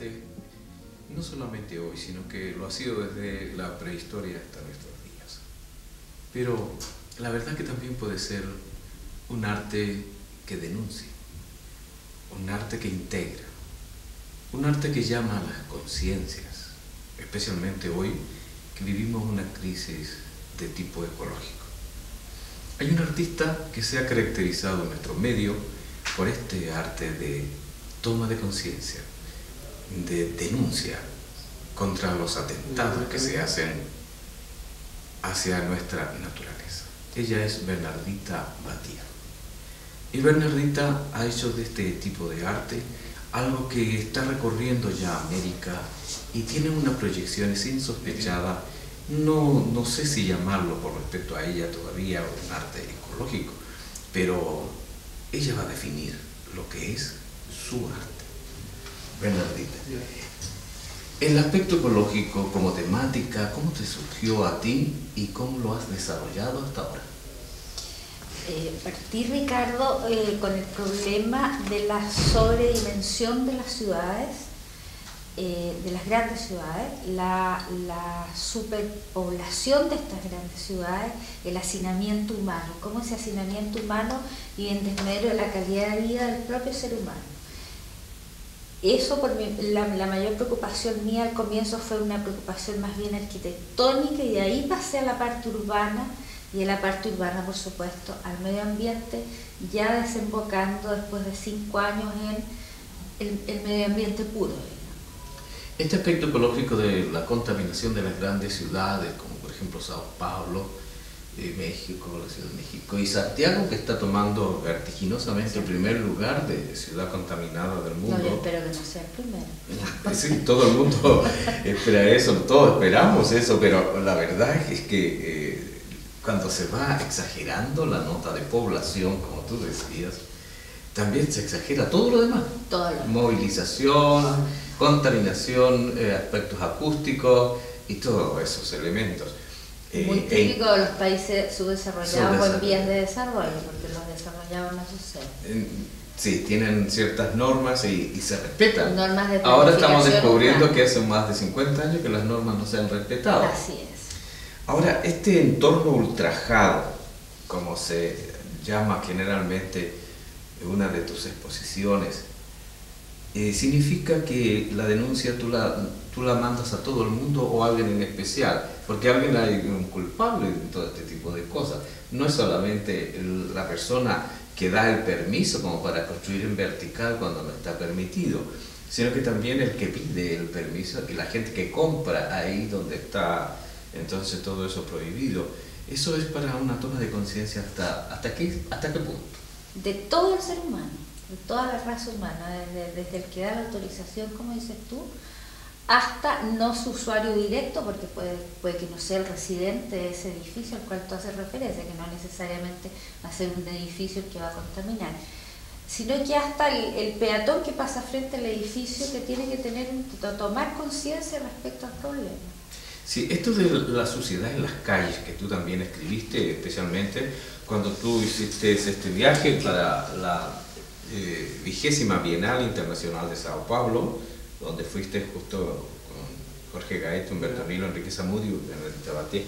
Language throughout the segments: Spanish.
arte, no solamente hoy, sino que lo ha sido desde la prehistoria hasta nuestros días. Pero la verdad que también puede ser un arte que denuncia, un arte que integra, un arte que llama a las conciencias, especialmente hoy que vivimos una crisis de tipo ecológico. Hay un artista que se ha caracterizado en nuestro medio por este arte de toma de conciencia, de denuncia contra los atentados que se hacen hacia nuestra naturaleza. Ella es Bernardita Batia. Y Bernardita ha hecho de este tipo de arte algo que está recorriendo ya América y tiene una proyección insospechada. No sé si llamarlo por respecto a ella todavía un arte ecológico, pero ella va a definir lo que es su arte. Bernardita, el aspecto ecológico como temática, ¿cómo te surgió a ti y cómo lo has desarrollado hasta ahora? Partí, Ricardo, con el problema de la sobredimensión de las ciudades, de las grandes ciudades, la superpoblación de estas grandes ciudades, el hacinamiento humano, cómo ese hacinamiento humano vive en desmedro de la calidad de vida del propio ser humano. Eso, por la mayor preocupación mía al comienzo fue una preocupación más bien arquitectónica, y de ahí pasé a la parte urbana, y en la parte urbana, por supuesto, al medio ambiente, ya desembocando después de 5 años en el medio ambiente puro. Este aspecto ecológico de la contaminación de las grandes ciudades, como por ejemplo Sao Paulo, México, la Ciudad de México, y Santiago, que está tomando vertiginosamente el primer lugar de ciudad contaminada del mundo. No, yo espero que no sea el primero. Sí, todo el mundo espera eso, todos esperamos eso, pero la verdad es que cuando se va exagerando la nota de población, como tú decías, también se exagera todo lo demás. Todo lo Movilización, contaminación, aspectos acústicos y todos esos elementos. Muy típico de los países subdesarrollados o en vías de desarrollo, porque los desarrollados no sucede. Sí, tienen ciertas normas y se respetan. Normas de Ahora estamos descubriendo urbana. que hace más de 50 años que las normas no se han respetado. Así es. Ahora, este entorno ultrajado, como se llama generalmente una de tus exposiciones, significa que la denuncia tú la mandas a todo el mundo o a alguien en especial, porque alguien hay un culpable en todo este tipo de cosas. No es solamente la persona que da el permiso como para construir en vertical cuando no está permitido, sino que también el que pide el permiso y la gente que compra ahí donde está entonces todo eso prohibido. Eso es para una toma de conciencia hasta qué punto. De todo el ser humano, de toda la raza humana, desde el que da la autorización, como dices tú, hasta no su usuario directo, porque puede que no sea el residente de ese edificio al cual tú haces referencia, que no necesariamente va a ser un edificio el que va a contaminar, sino que hasta el peatón que pasa frente al edificio, que tiene que tomar conciencia respecto al problema. Sí, esto de la suciedad en las calles, que tú también escribiste, especialmente cuando tú hiciste este viaje para la 20ª Bienal Internacional de Sao Paulo, donde fuiste justo con Jorge Gaeta, Humberto Nilo, Enrique Zamudio, Bernardita Batia.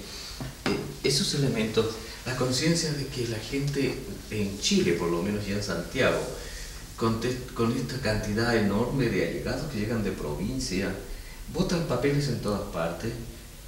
Esos elementos, la conciencia de que la gente en Chile, por lo menos ya en Santiago, con esta cantidad enorme de allegados que llegan de provincia, botan papeles en todas partes.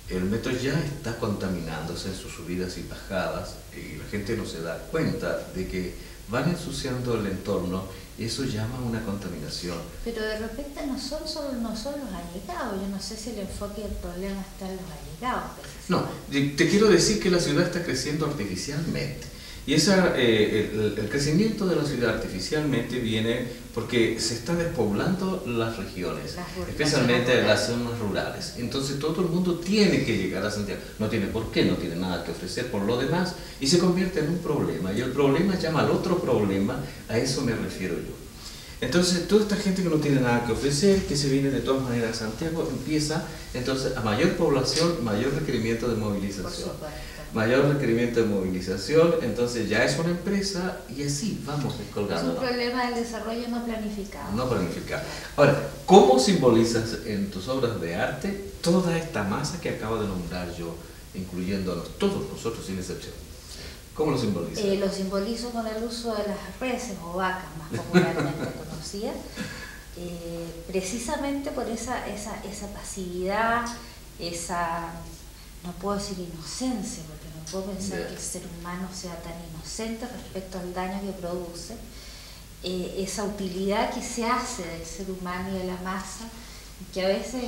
El metro ya está contaminándose en sus subidas y bajadas y la gente no se da cuenta de que van ensuciando el entorno y eso llama a una contaminación. Pero de repente no son los allegados. Yo no sé si el enfoque del problema está en los allegados. No, te quiero decir que la ciudad está creciendo artificialmente. Y el crecimiento de la ciudad artificialmente viene porque se está despoblando las regiones, especialmente las zonas rurales. Entonces todo el mundo tiene que llegar a Santiago. No tiene por qué, no tiene nada que ofrecer por lo demás y se convierte en un problema. Y el problema llama al otro problema, a eso me refiero yo. Entonces, toda esta gente que no tiene nada que ofrecer, que se viene de todas maneras a Santiago, empieza entonces a mayor población, mayor requerimiento de movilización. Por supuesto. Mayor requerimiento de movilización, entonces ya es una empresa y así vamos Es descolgando. un problema del desarrollo no planificado. No planificado. Ahora, ¿cómo simbolizas en tus obras de arte toda esta masa que acabo de nombrar yo, incluyéndonos todos nosotros sin excepción? ¿Cómo lo simbolizas? Lo simbolizo con el uso de las reses o vacas más popularmente conocidas, precisamente por esa pasividad, esa, no puedo decir inocencia, porque no puedo pensar que el ser humano sea tan inocente respecto al daño que produce, esa utilidad que se hace del ser humano y de la masa, que a veces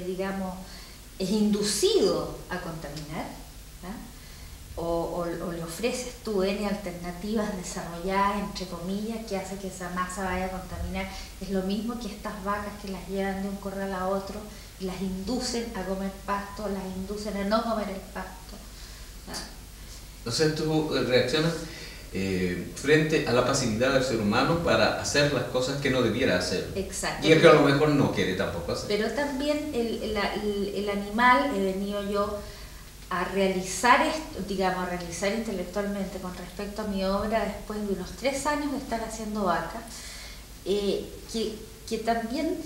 digamos, es inducido a contaminar, ¿no? O le ofreces tú N alternativas desarrolladas, entre comillas, que hace que esa masa vaya a contaminar. Es lo mismo que estas vacas que las llevan de un corral a otro y las inducen a comer pasto, las inducen a no comer el pasto. O sea, tú reaccionas frente a la pasividad del ser humano para hacer las cosas que no debiera hacer. Exacto. Y el que a lo mejor no quiere tampoco hacer. Pero también el animal, he venido yo a realizar esto, digamos, a realizar intelectualmente con respecto a mi obra después de unos 3 años de estar haciendo vaca, que también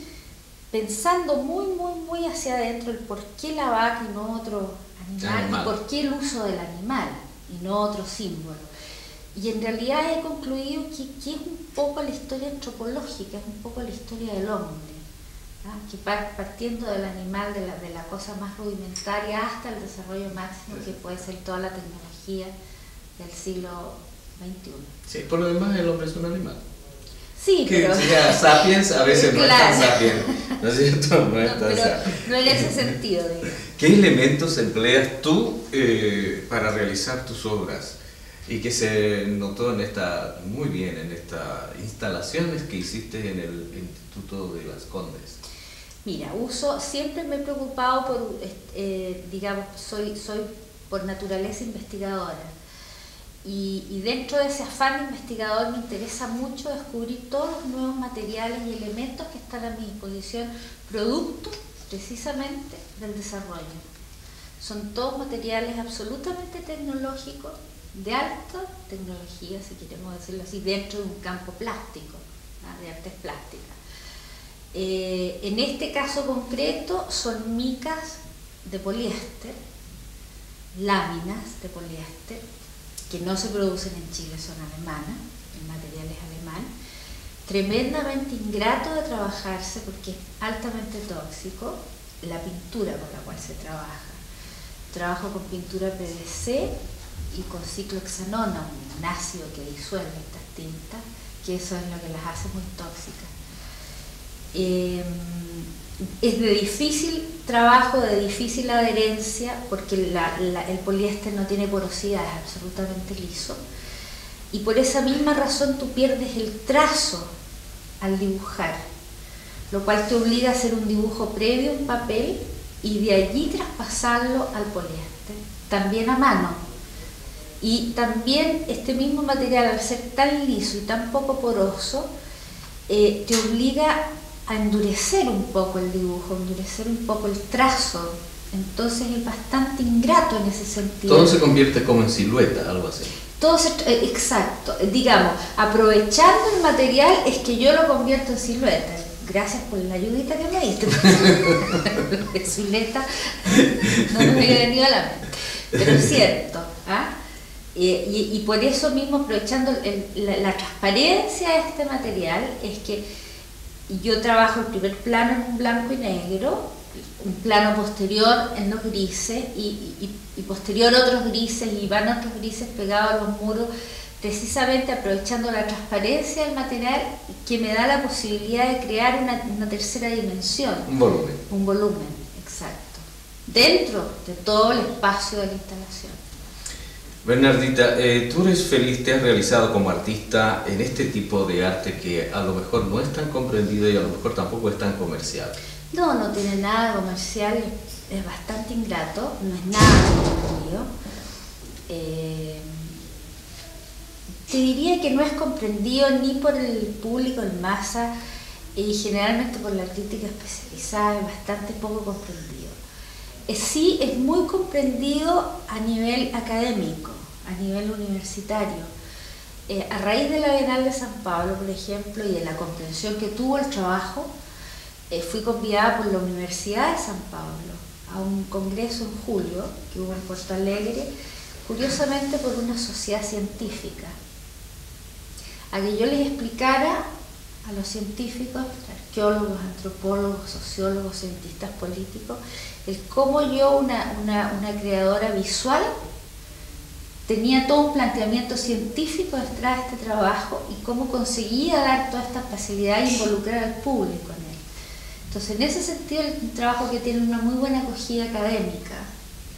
pensando muy hacia adentro el por qué la vaca y no otro animal, y por qué el uso del animal y no otro símbolo. Y en realidad he concluido que es un poco la historia antropológica, es un poco la historia del hombre. Que partiendo del animal, de la cosa más rudimentaria hasta el desarrollo máximo que puede ser toda la tecnología del siglo XXI. Sí, por lo demás el hombre es un animal. Sí, que pero... sea sapiens a veces no claro. es tan sapiens, ¿no es cierto? No es tan pero sapiens. no en ese sentido, digamos. ¿Qué elementos empleas tú para realizar tus obras? Y que se notó muy bien en estas instalaciones que hiciste en el Instituto de las Condes. Mira, siempre me he preocupado por, digamos, soy por naturaleza investigadora. Y dentro de ese afán investigador me interesa mucho descubrir todos los nuevos materiales y elementos que están a mi disposición, producto precisamente del desarrollo. Son todos materiales absolutamente tecnológicos, de alta tecnología, si queremos decirlo así, dentro de un campo plástico, ¿no? De artes plásticas. En este caso concreto son micas de poliéster, láminas de poliéster, que no se producen en Chile, son alemanas, el material es alemán, tremendamente ingrato de trabajarse porque es altamente tóxico, la pintura con la cual se trabaja. Trabajo con pintura PVC y con ciclohexanona, un ácido que disuelve estas tintas, que eso es lo que las hace muy tóxicas. Es de difícil trabajo, de difícil adherencia, porque el poliéster no tiene porosidad, es absolutamente liso, y por esa misma razón tú pierdes el trazo al dibujar, lo cual te obliga a hacer un dibujo previo en papel y de allí traspasarlo al poliéster, también a mano. Y también este mismo material, al ser tan liso y tan poco poroso, te obliga a endurecer un poco el dibujo, endurecer un poco el trazo. Entonces es bastante ingrato en ese sentido. Todo se convierte como en silueta, algo así. Exacto, digamos, aprovechando el material es que yo lo convierto en silueta. Gracias por la ayudita que me diste. De silueta no me había venido a la mente. Pero es cierto, ¿ah? Y por eso mismo, aprovechando la transparencia de este material, es que yo trabajo el primer plano en un blanco y negro, un plano posterior en los grises y posterior otros grises, y van otros grises pegados a los muros, precisamente aprovechando la transparencia del material que me da la posibilidad de crear una tercera dimensión. Un volumen. Un volumen, exacto. Dentro de todo el espacio de la instalación. Bernardita, tú eres feliz, te has realizado como artista en este tipo de arte que a lo mejor no es tan comprendido y a lo mejor tampoco es tan comercial. No tiene nada comercial, es bastante ingrato, no es nada comprendido. Te diría que no es comprendido ni por el público en masa y generalmente por la crítica especializada, es bastante poco comprendido. Sí es muy comprendido a nivel académico, a nivel universitario. A raíz de la Bienal de San Pablo, por ejemplo, y de la comprensión que tuvo el trabajo, fui convidada por la Universidad de San Pablo a un congreso en julio que hubo en Porto Alegre, curiosamente por una sociedad científica, a que yo les explicara a los científicos, arqueólogos, antropólogos, sociólogos, cientistas políticos, el cómo yo, una creadora visual, tenía todo un planteamiento científico detrás de este trabajo y cómo conseguía dar toda esta facilidad e involucrar al público en él. Entonces, en ese sentido, es un trabajo que tiene una muy buena acogida académica,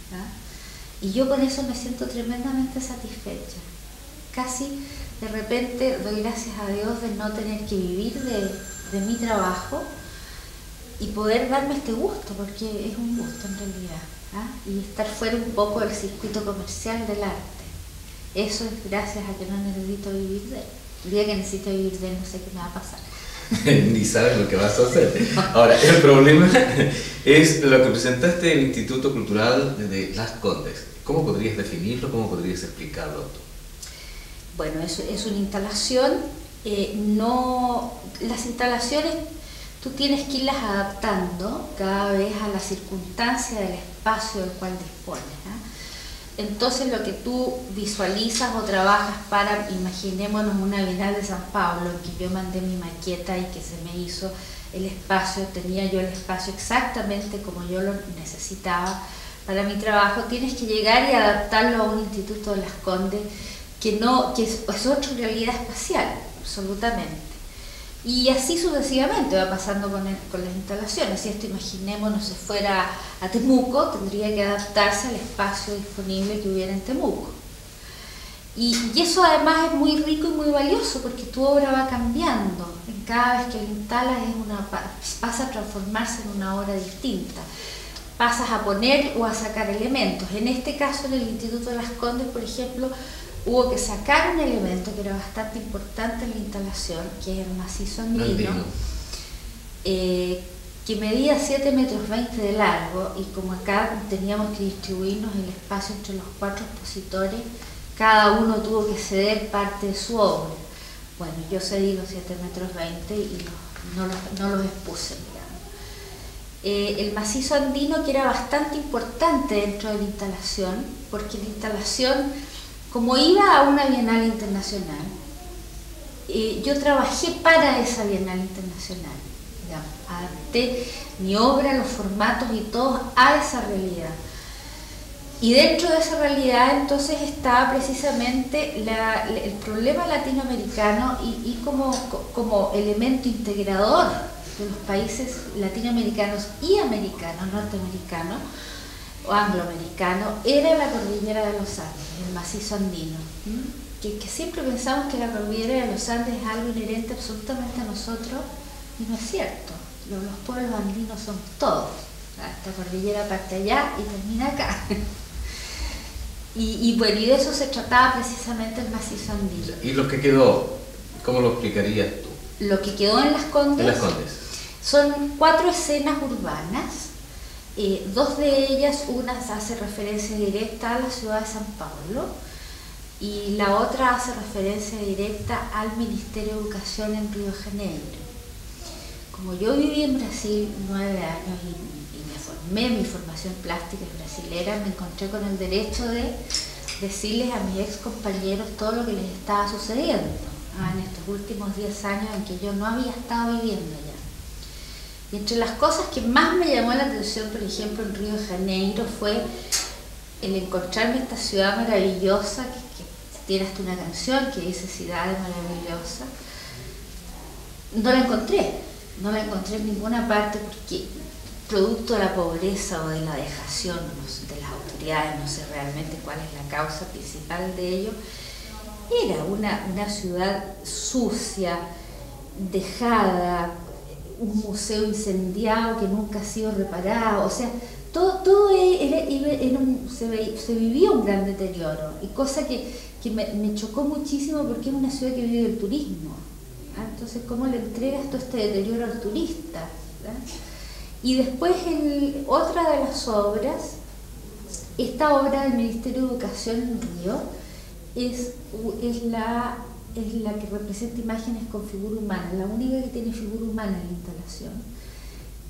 ¿no? Y yo con eso me siento tremendamente satisfecha. Casi de repente doy gracias a Dios de no tener que vivir de mi trabajo y poder darme este gusto, porque es un gusto en realidad, ¿no? Y estar fuera un poco del circuito comercial del arte. Eso es gracias a que no necesito vivir de él. El día que necesito vivir de él no sé qué me va a pasar. Ni sabes lo que vas a hacer. Ahora, el problema es lo que presentaste en el Instituto Cultural de Las Condes. ¿Cómo podrías definirlo? ¿Cómo podrías explicarlo tú? Bueno, es una instalación. Las instalaciones tú tienes que irlas adaptando cada vez a la circunstancia del espacio del cual dispones, ¿no? Entonces lo que tú visualizas o trabajas para, imaginémonos una Bienal de San Pablo, en que yo mandé mi maqueta y que se me hizo el espacio, tenía yo el espacio exactamente como yo lo necesitaba para mi trabajo, tienes que llegar y adaptarlo a un Instituto de Las Condes que es otra realidad espacial, absolutamente. Y así sucesivamente va pasando con las instalaciones. Si esto, imaginémonos, se fuera a Temuco, tendría que adaptarse al espacio disponible que hubiera en Temuco. Y eso además es muy rico y muy valioso porque tu obra va cambiando. Cada vez que la instalas pasa a transformarse en una obra distinta. Pasas a poner o a sacar elementos. En este caso, en el Instituto de Las Condes, por ejemplo, hubo que sacar un elemento que era bastante importante en la instalación, que es el macizo andino, que medía 7,20 metros de largo, y como acá teníamos que distribuirnos el espacio entre los 4 expositores, cada uno tuvo que ceder parte de su obra. Bueno, yo cedí los 7,20 metros y no los expuse, digamos. El macizo andino, que era bastante importante dentro de la instalación, porque la instalación, como iba a una Bienal Internacional, yo trabajé para esa Bienal Internacional, digamos, adapté mi obra, los formatos y todo a esa realidad. Y dentro de esa realidad entonces estaba precisamente el problema latinoamericano y como elemento integrador de los países latinoamericanos y americanos, norteamericanos, o angloamericano, era la cordillera de los Andes, el macizo andino, que siempre pensamos que la cordillera de los Andes es algo inherente absolutamente a nosotros, y no es cierto. Los pueblos andinos son todos. Esta cordillera parte allá y termina acá. Y bueno, y de eso se trataba precisamente el macizo andino. ¿Y lo que quedó, cómo lo explicarías tú? Lo que quedó en Las Condes, son 4 escenas urbanas. 2 de ellas, una hace referencia directa a la ciudad de San Pablo y la otra hace referencia directa al Ministerio de Educación en Río de Janeiro. Como yo viví en Brasil 9 años y me formé, mi formación plástica es brasilera, me encontré con el derecho de decirles a mis ex compañeros todo lo que les estaba sucediendo en estos últimos 10 años en que yo no había estado viviendo allá. Y entre las cosas que más me llamó la atención, por ejemplo, en Río de Janeiro, fue el encontrarme esta ciudad maravillosa, que tiene hasta una canción que dice Ciudad maravillosa. No la encontré en ninguna parte porque, producto de la pobreza o de la dejación de las autoridades, no sé realmente cuál es la causa principal de ello, era una ciudad sucia, dejada, un museo incendiado que nunca ha sido reparado, o sea, todo se vivía un gran deterioro, y cosa que me chocó muchísimo porque es una ciudad que vive del turismo. Entonces, ¿cómo le entregas todo este deterioro al turista? Y después, otra de las obras, esta obra del Ministerio de Educación en Río, es la que representa imágenes con figura humana, la única que tiene figura humana en la instalación,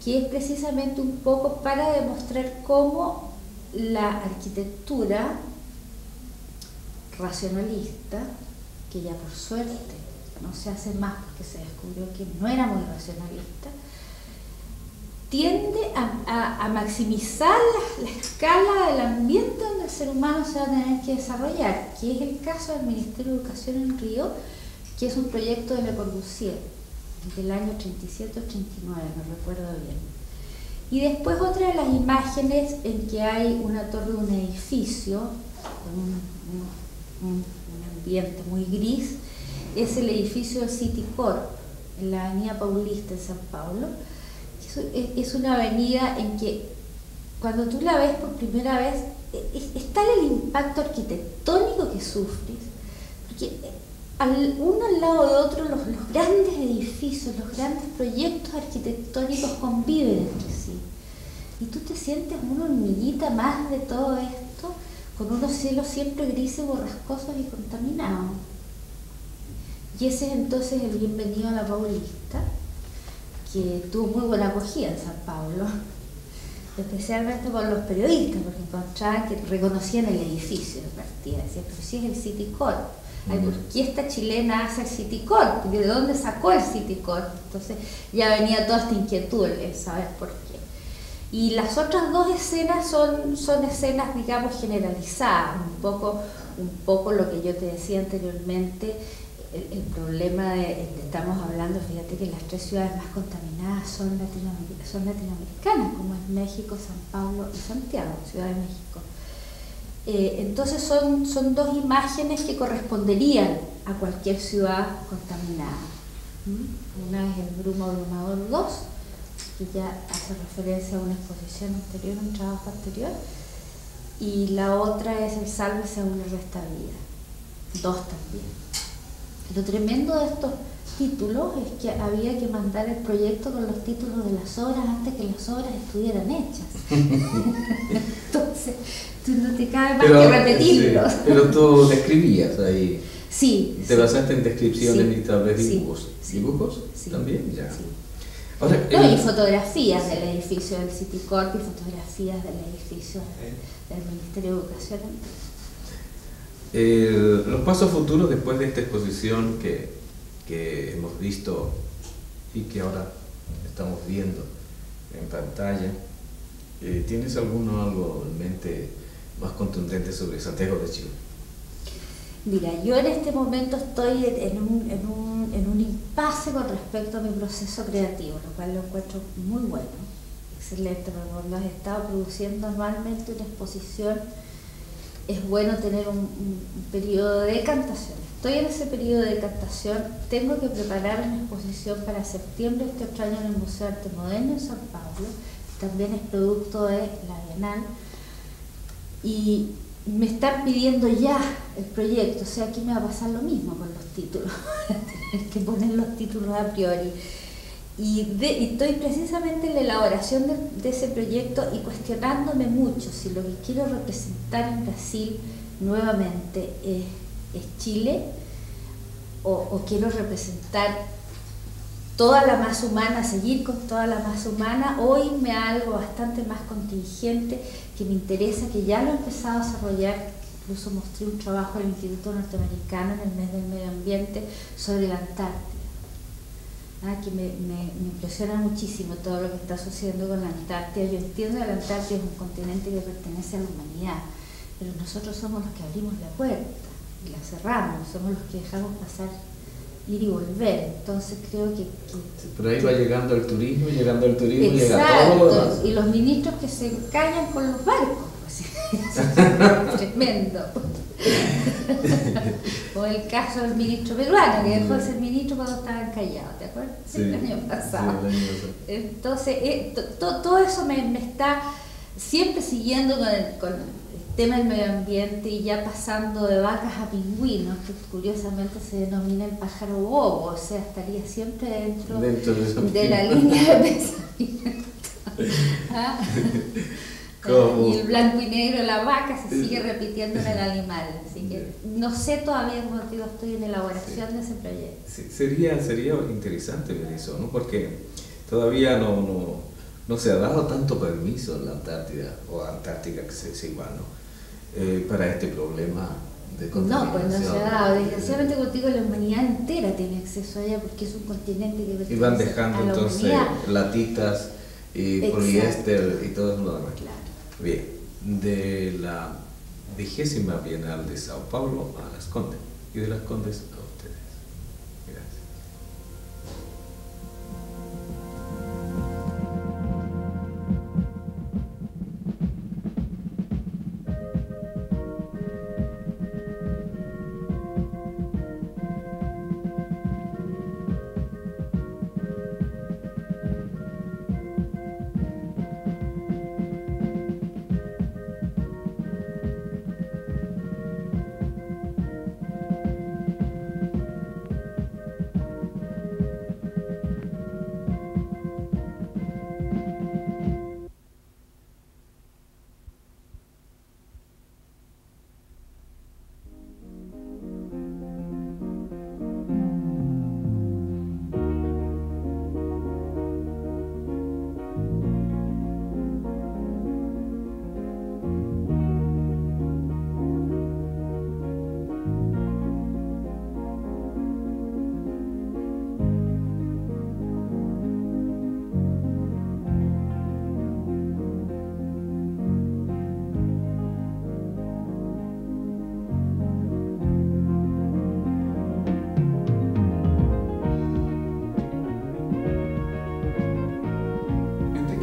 que es precisamente un poco para demostrar cómo la arquitectura racionalista, que ya por suerte no se hace más porque se descubrió que no era muy racionalista, tiende a maximizar la escala del ambiente donde el ser humano se va a tener que desarrollar, que es el caso del Ministerio de Educación en Río, que es un proyecto de Le Corbusier, del año 37 o 39, no recuerdo bien. Y después otra de las imágenes en que hay una torre de un edificio, con un ambiente muy gris, es el edificio del Citicorp, en la avenida Paulista en San Pablo. Es una avenida en que cuando tú la ves por primera vez, es tal el impacto arquitectónico que sufres, porque uno al lado de otro los grandes edificios, los grandes proyectos arquitectónicos conviven entre sí, y tú te sientes una hormiguita más de todo esto, con unos cielos siempre grises, borrascosos y contaminados. Y ese es entonces el Bienvenido a la Paulista, que tuvo muy buena acogida en San Pablo, especialmente por los periodistas, porque encontraban que reconocían el edificio de partida, decían, pero si es el Citicorp, ¿por qué esta chilena hace el Citicorp? ¿De dónde sacó el Citicorp? Entonces ya venía toda esta inquietud, el saber por qué. Y las otras dos escenas son escenas, digamos, generalizadas, un poco lo que yo te decía anteriormente. El problema estamos hablando, fíjate que las tres ciudades más contaminadas son latinoamericanas, como es México, San Pablo y Santiago, Ciudad de México. Entonces son dos imágenes que corresponderían a cualquier ciudad contaminada. Una es el Brumo Abrumador 2, que ya hace referencia a una exposición anterior, un trabajo anterior, y la otra es el Sálvese aún le resta vida, 2 también. Lo tremendo de estos títulos es que había que mandar el proyecto con los títulos de las obras antes que las obras estuvieran hechas. Entonces, tú no te cabe más que repetirlos. Sí, pero tú describías ahí. Sí. ¿Te basaste en descripciones y tal vez dibujos? Sí, ¿Dibujos? Sí, ¿También? Ya. Sí. Ahora, y fotografías del edificio del Citicorp y fotografías del edificio del Ministerio de Educación. Los pasos futuros después de esta exposición que hemos visto y que ahora estamos viendo en pantalla, ¿tienes algo en mente más contundente sobre Santiago de Chile? Mira, yo en este momento estoy en un impasse con respecto a mi proceso creativo, lo cual lo encuentro muy bueno, excelente, porque cuando has estado produciendo anualmente una exposición, es bueno tener un periodo de decantación. Estoy en ese periodo de decantación, tengo que preparar una exposición para septiembre de este otro año en el Museo de Arte Moderno en San Pablo, también es producto de la Bienal, y me están pidiendo ya el proyecto, o sea, aquí me va a pasar lo mismo con los títulos, tener que poner los títulos a priori. Y estoy precisamente en la elaboración de ese proyecto y cuestionándome mucho si lo que quiero representar en Brasil nuevamente es Chile o quiero representar toda la masa humana, seguir con toda la masa humana, o irme a algo bastante más contingente que me interesa, que ya lo he empezado a desarrollar. Incluso mostré un trabajo del Instituto Norteamericano en el mes del Medio Ambiente sobre la Antártida. Que me impresiona muchísimo todo lo que está sucediendo con la Antártida. Yo entiendo que la Antártida es un continente que pertenece a la humanidad, pero nosotros somos los que abrimos la puerta y la cerramos, somos los que dejamos pasar, ir y volver. Entonces creo que pero ahí va llegando el turismo, llega todo lo demás. Y los ministros que se callan con los barcos, pues, tremendo. O el caso del ministro peruano, que dejó de ser ministro cuando estaban callados, ¿te acuerdas? Sí, el año pasado. Sí, el año pasado. Entonces, todo eso me está siempre siguiendo con el tema del medio ambiente y ya pasando de vacas a pingüinos, que curiosamente se denomina el pájaro bobo, o sea, estaría siempre dentro de la línea de pensamiento. ¿Ah? Y el blanco y negro, la vaca, se sigue repitiendo en el animal, así que no sé todavía qué motivo estoy en elaboración de ese proyecto. Sí, sería interesante ver eso, ¿no? Porque todavía no se ha dado tanto permiso en la Antártida, o Antártica, que sea igual, ¿no? Para este problema de contaminación. No, pues no se ha dado. Desgraciadamente contigo la humanidad entera tiene acceso a ella porque es un continente que pertenece y van dejando a la entonces humanidad. Latitas y poliéster y todo lo demás. Claro. Bien, de la 20ª Bienal de Sao Paulo a Las Condes, y de Las Condes a ustedes. Gracias.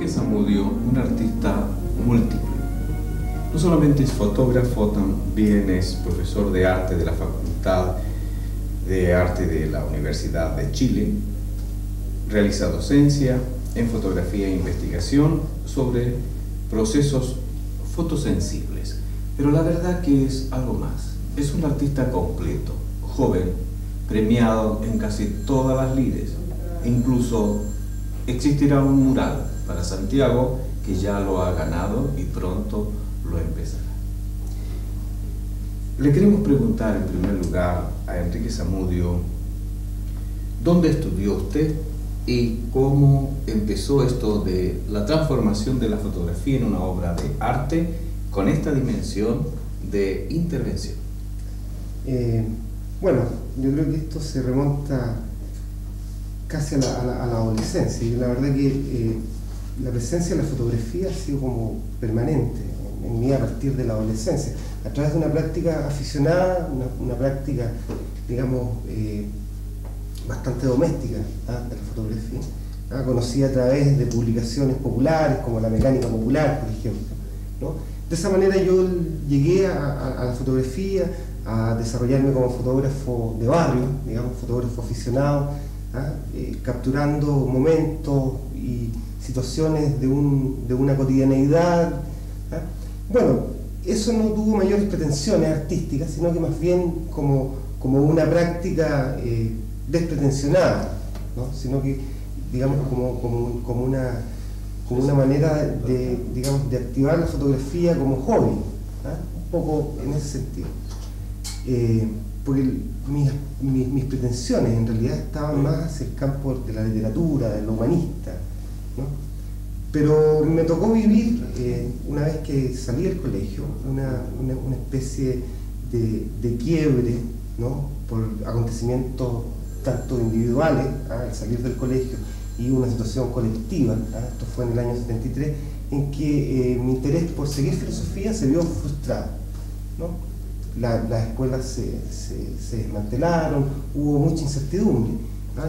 Zamudio, un artista múltiple. No solamente es fotógrafo, también es profesor de arte de la Facultad de Arte de la Universidad de Chile. Realiza docencia en fotografía e investigación sobre procesos fotosensibles. Pero la verdad que es algo más. Es un artista completo, joven, premiado en casi todas las lides. E incluso existirá un mural para Santiago que ya lo ha ganado y pronto lo empezará. Le queremos preguntar en primer lugar a Enrique Zamudio, ¿dónde estudió usted y cómo empezó esto de la transformación de la fotografía en una obra de arte con esta dimensión de intervención? Bueno, yo creo que esto se remonta casi a la adolescencia, y la verdad que la presencia de la fotografía ha sido como permanente en mí a partir de la adolescencia, a través de una práctica aficionada, una práctica, digamos, bastante doméstica de la fotografía, conocida a través de publicaciones populares como La Mecánica Popular, por ejemplo, ¿no? De esa manera yo llegué a la fotografía, a desarrollarme como fotógrafo de barrio, digamos, fotógrafo aficionado, capturando momentos y situaciones de una cotidianeidad. Bueno, eso no tuvo mayores pretensiones artísticas, sino que más bien como una práctica despretensionada, ¿no? Sino que, digamos, como una manera de, digamos, de activar la fotografía como hobby, un poco en ese sentido. Porque mis pretensiones en realidad estaban más hacia el campo de la literatura, de lo humanista, ¿no? Pero me tocó vivir, una vez que salí del colegio, una especie de quiebre, ¿no? Por acontecimientos tanto individuales, al salir del colegio, y una situación colectiva, esto fue en el año 73, en que mi interés por seguir filosofía se vio frustrado, ¿no? Las escuelas se desmantelaron, hubo mucha incertidumbre,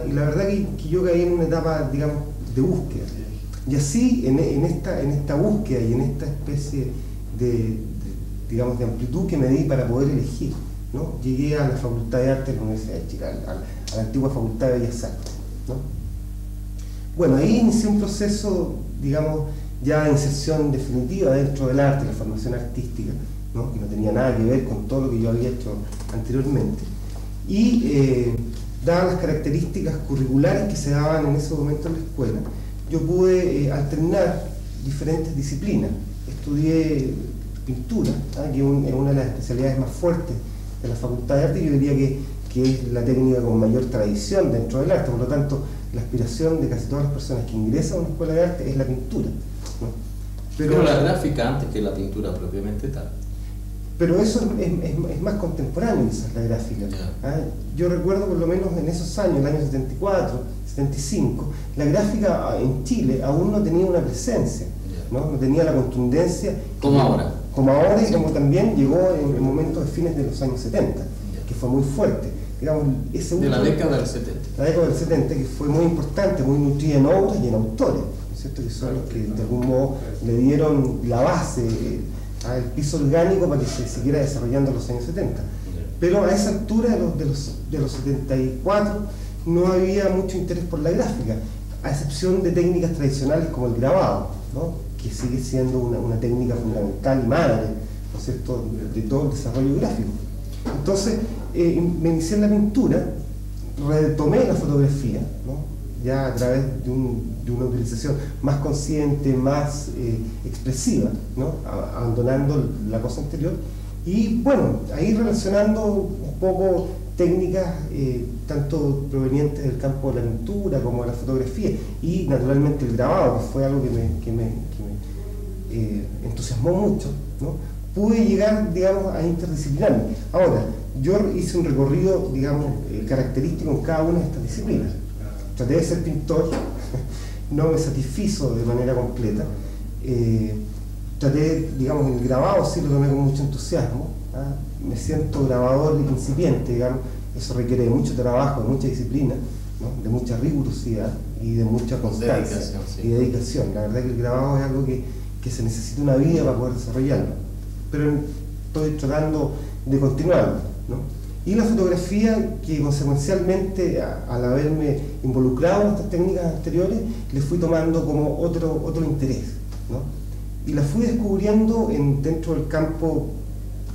y la verdad que yo caí en una etapa, digamos, de búsqueda. Y así, en esta búsqueda y en esta especie digamos, de amplitud que me di para poder elegir, ¿no? Llegué a la Facultad de Arte de la Universidad de Chile, a la antigua Facultad de Bellas Artes, ¿no? Bueno, ahí inicié un proceso, digamos, ya inserción definitiva dentro del arte, la formación artística, ¿no? Que no tenía nada que ver con todo lo que yo había hecho anteriormente. Y dadas las características curriculares que se daban en ese momento en la escuela, yo pude alternar diferentes disciplinas. Estudié pintura, que es una de las especialidades más fuertes de la Facultad de Arte, y yo diría que es la técnica con mayor tradición dentro del arte. Por lo tanto, la aspiración de casi todas las personas que ingresan a una escuela de arte es la pintura, ¿no? Pero la gráfica antes que la pintura propiamente tal. Pero eso es más contemporáneo, quizás, la gráfica. Yo recuerdo, por lo menos en esos años, el año 74, 75, la gráfica en Chile aún no tenía una presencia, ¿no? No tenía la contundencia como ahora. Como ahora, y como también llegó en momentos de fines de los años 70, que fue muy fuerte. Digamos, de la década del 70. La década del 70, que fue muy importante, muy nutrida en obras y en autores, ¿no es cierto? Que son los que de algún modo le dieron la base, el piso orgánico para que se siguiera desarrollando en los años 70. Pero a esa altura de los 74 no había mucho interés por la gráfica, a excepción de técnicas tradicionales como el grabado, ¿no? Que sigue siendo una técnica fundamental y madre, ¿no es cierto?, de todo el desarrollo gráfico. Entonces, me inicié en la pintura, retomé la fotografía, ¿no? Ya a través de una utilización más consciente, más expresiva, ¿no? Abandonando la cosa anterior, y bueno, ahí relacionando un poco técnicas tanto provenientes del campo de la pintura como de la fotografía, y naturalmente el grabado, que fue algo que me entusiasmó mucho, ¿no? Pude llegar, digamos, a interdisciplinarme. Ahora, yo hice un recorrido, digamos, característico en cada una de estas disciplinas. Traté de ser pintor, no me satisfizo de manera completa. Traté, digamos, el grabado sí lo tomé con mucho entusiasmo. Me siento grabador incipiente, digamos. Eso requiere de mucho trabajo, de mucha disciplina, ¿no? De mucha rigurosidad y de mucha constancia y dedicación. La verdad que el grabado es algo que se necesita una vida para poder desarrollarlo, pero estoy tratando de continuarlo, ¿no? Y la fotografía, que consecuencialmente al haberme involucrado en estas técnicas anteriores, le fui tomando como otro interés, ¿no? Y la fui descubriendo dentro del campo,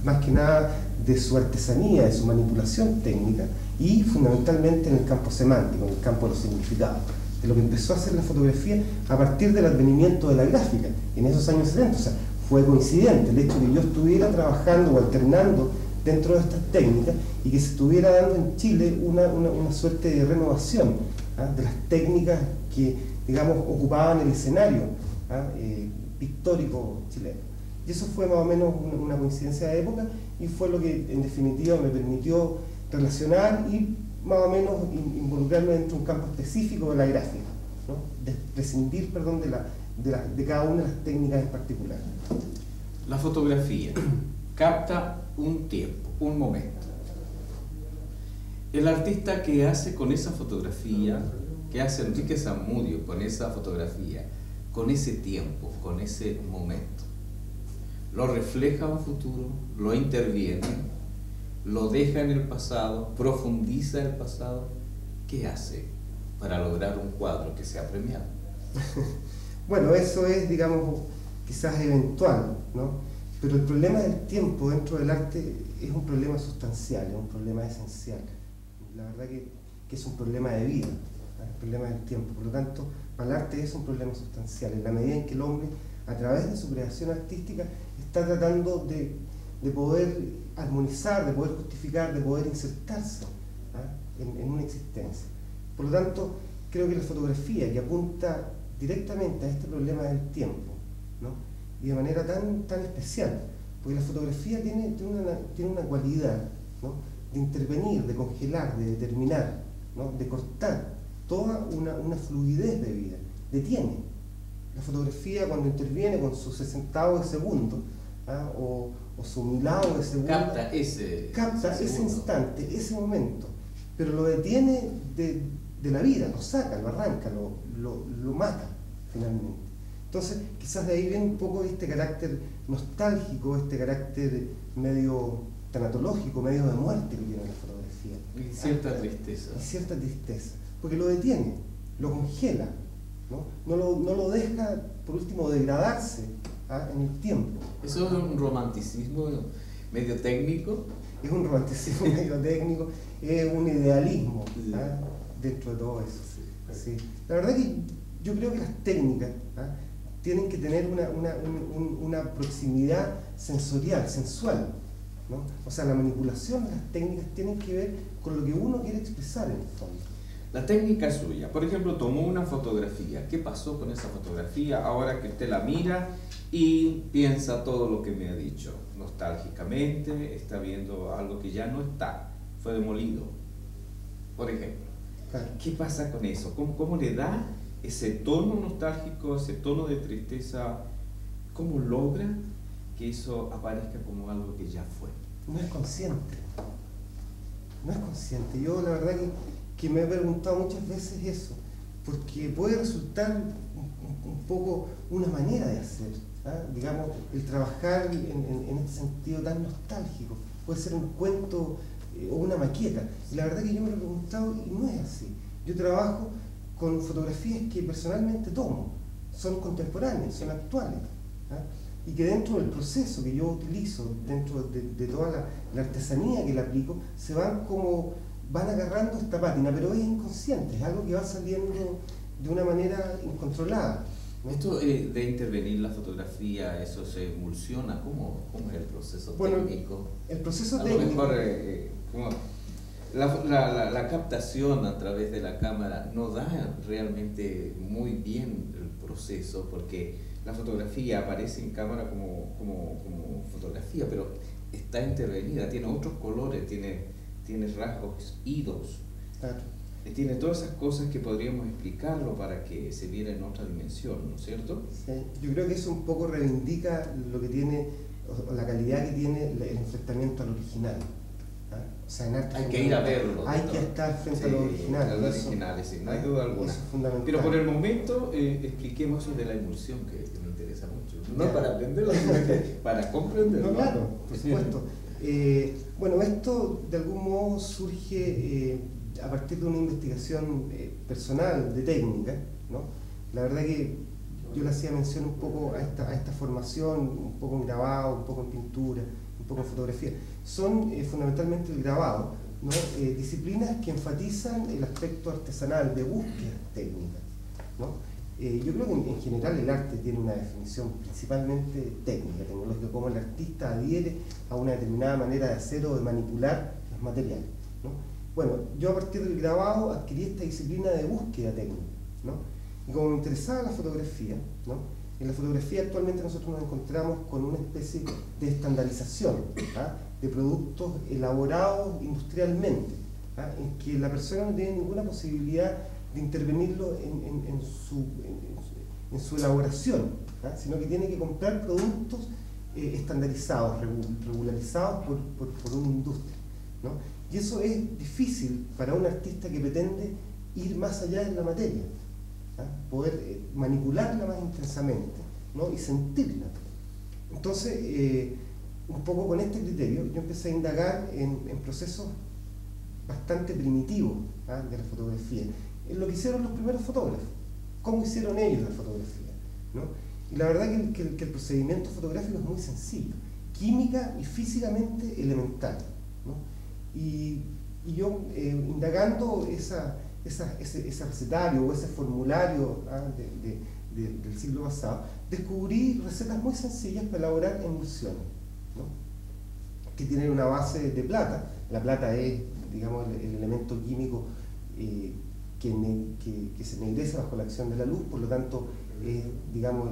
más que nada, de su artesanía, de su manipulación técnica, y fundamentalmente en el campo semántico, en el campo de los significados, de lo que empezó a hacer la fotografía a partir del advenimiento de la gráfica en esos años 70. O sea, fue coincidente el hecho de que yo estuviera trabajando o alternando dentro de estas técnicas y que se estuviera dando en Chile una suerte de renovación de las técnicas que, digamos, ocupaban el escenario pictórico chileno. Y eso fue más o menos una coincidencia de época, y fue lo que en definitiva me permitió relacionar y más o menos involucrarme dentro de un campo específico de la gráfica, ¿no? Prescindir, perdón, de cada una de las técnicas en particular. La fotografía capta un tiempo, un momento. El artista que hace con esa fotografía, que hace Enrique Zamudio con esa fotografía, con ese tiempo, con ese momento, lo refleja a un futuro, lo interviene, lo deja en el pasado, profundiza el pasado. ¿Qué hace para lograr un cuadro que sea premiado? Bueno, eso es, digamos, quizás eventual, ¿no? Pero el problema del tiempo dentro del arte es un problema sustancial, es un problema esencial. La verdad que es un problema de vida, ¿no? El problema del tiempo. Por lo tanto, para el arte es un problema sustancial, en la medida en que el hombre, a través de su creación artística, está tratando de poder armonizar, de poder justificar, de poder insertarse en una existencia. Por lo tanto, creo que la fotografía, que apunta directamente a este problema del tiempo, ¿no? Y de manera tan especial, porque la fotografía tiene una cualidad, ¿no? De intervenir, de congelar, de determinar, ¿no? De cortar toda una fluidez de vida, detiene. La fotografía, cuando interviene con sus 60avos de segundo, o su milavo de segundo, capta ese instante, ese momento, pero lo detiene de la vida, lo saca, lo arranca, lo mata finalmente. Entonces, quizás de ahí viene un poco este carácter nostálgico, este carácter medio tanatológico, medio de muerte que tiene la fotografía. Y cierta tristeza. Y cierta tristeza, porque lo detiene, lo congela, ¿no? No lo deja por último, degradarse en el tiempo. ¿Eso es un romanticismo medio técnico? Es un romanticismo medio técnico, es un idealismo dentro de todo eso. Sí. La verdad que yo creo que las técnicas tienen que tener una proximidad sensorial, sensual, ¿no? O sea, la manipulación de las técnicas tienen que ver con lo que uno quiere expresar en el fondo. La técnica suya, por ejemplo, tomó una fotografía. ¿Qué pasó con esa fotografía ahora que usted la mira y piensa todo lo que me ha dicho? Nostálgicamente, está viendo algo que ya no está, fue demolido, por ejemplo. Claro. ¿Qué pasa con eso? ¿Cómo le da ese tono nostálgico, ese tono de tristeza? ¿Cómo logra que eso aparezca como algo que ya fue? No es consciente. No es consciente. Yo la verdad que me he preguntado muchas veces eso, porque puede resultar un poco una manera de hacer, digamos, el trabajar en este sentido tan nostálgico. Puede ser un cuento o una maqueta. Y la verdad que yo me lo he preguntado y no es así. Yo trabajo con fotografías que personalmente tomo, son contemporáneas, son actuales, y que dentro del proceso que yo utilizo, dentro de toda la artesanía que le aplico, van agarrando esta pátina, pero es inconsciente, es algo que va saliendo de una manera incontrolada, ¿no? Esto de intervenir la fotografía, ¿eso se emulsiona? ¿Cómo es el proceso técnico? El proceso a técnico... lo mejor, la captación a través de la cámara no da realmente muy bien el proceso, porque la fotografía aparece en cámara como fotografía, pero está intervenida, tiene otros colores, tiene rasgos idos, Claro. tiene todas esas cosas que podríamos explicarlo para que se viera en otra dimensión, ¿no es cierto? Sí. Yo creo que eso un poco reivindica lo que tiene, o la calidad que tiene el enfrentamiento al original. O sea, en arte Hay que ir a verlo. hay que estar frente a lo original. A lo original, sí, no hay duda alguna. Eso es fundamental. Pero por el momento expliquemos eso de la emulsión, que me interesa mucho. No Ya. para aprenderlo, sino que para comprenderlo. No, claro, por supuesto. Bueno, esto de algún modo surge a partir de una investigación personal de técnica, ¿no? La verdad que yo le hacía mención un poco a esta formación, un poco en grabado, un poco en pintura, un poco en fotografía. Son fundamentalmente el grabado, ¿no? Disciplinas que enfatizan el aspecto artesanal de búsqueda técnica, ¿no? Yo creo que en general el arte tiene una definición principalmente técnica, tecnológica, como el artista adhiere a una determinada manera de hacer o de manipular los materiales, ¿no? Bueno, yo a partir del grabado adquirí esta disciplina de búsqueda técnica, ¿no? Y como me interesaba la fotografía, ¿no? En la fotografía actualmente nosotros nos encontramos con una especie de estandarización de productos elaborados industrialmente, en que la persona no tiene ninguna posibilidad de intervenirlo en su elaboración, sino que tiene que comprar productos estandarizados, regularizados por una industria, ¿no? Y eso es difícil para un artista que pretende ir más allá de la materia, poder manipularla más intensamente, ¿no? Y sentirla. Entonces, un poco con este criterio, yo empecé a indagar en procesos bastante primitivos de la fotografía, en lo que hicieron los primeros fotógrafos, cómo hicieron ellos la fotografía, ¿no? Y la verdad que el procedimiento fotográfico es muy sencillo, química y físicamente elemental, ¿no? Y yo, indagando ese recetario o ese formulario del siglo pasado, descubrí recetas muy sencillas para elaborar emulsiones, ¿no? Que tienen una base de plata. La plata es, digamos, el elemento químico que se ennegrece bajo la acción de la luz, por lo tanto es, digamos,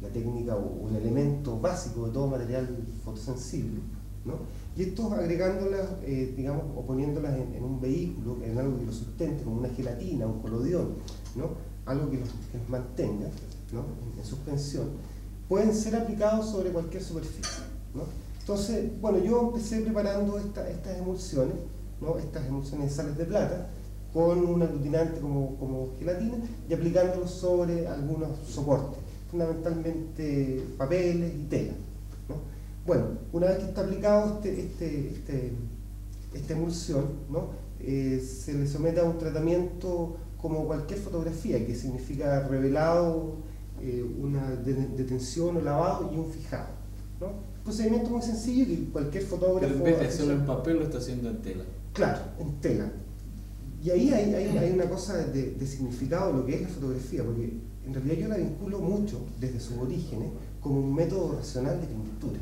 la técnica o el elemento básico de todo material fotosensible, ¿no? Y estos agregándolas, digamos, o poniéndolas en un vehículo, en algo que los sustente, como una gelatina, un colodión, ¿no? Algo que los mantenga, ¿no? en suspensión, pueden ser aplicados sobre cualquier superficie, ¿no? Entonces, bueno, yo empecé preparando estas emulsiones, ¿no? Estas emulsiones de sales de plata, con un aglutinante como gelatina, y aplicándolos sobre algunos soportes, fundamentalmente papeles y tela, ¿no? Bueno, una vez que está aplicado esta emulsión, ¿no? Se le somete a un tratamiento como cualquier fotografía, que significa revelado una detención o lavado y un fijado, ¿no? Un procedimiento muy sencillo que cualquier fotógrafo... Pero en vez de hacerlo en papel, lo está haciendo en tela. Claro, en tela. Y ahí hay una cosa de significado de lo que es la fotografía, porque en realidad yo la vinculo mucho desde sus orígenes como un método racional de pintura.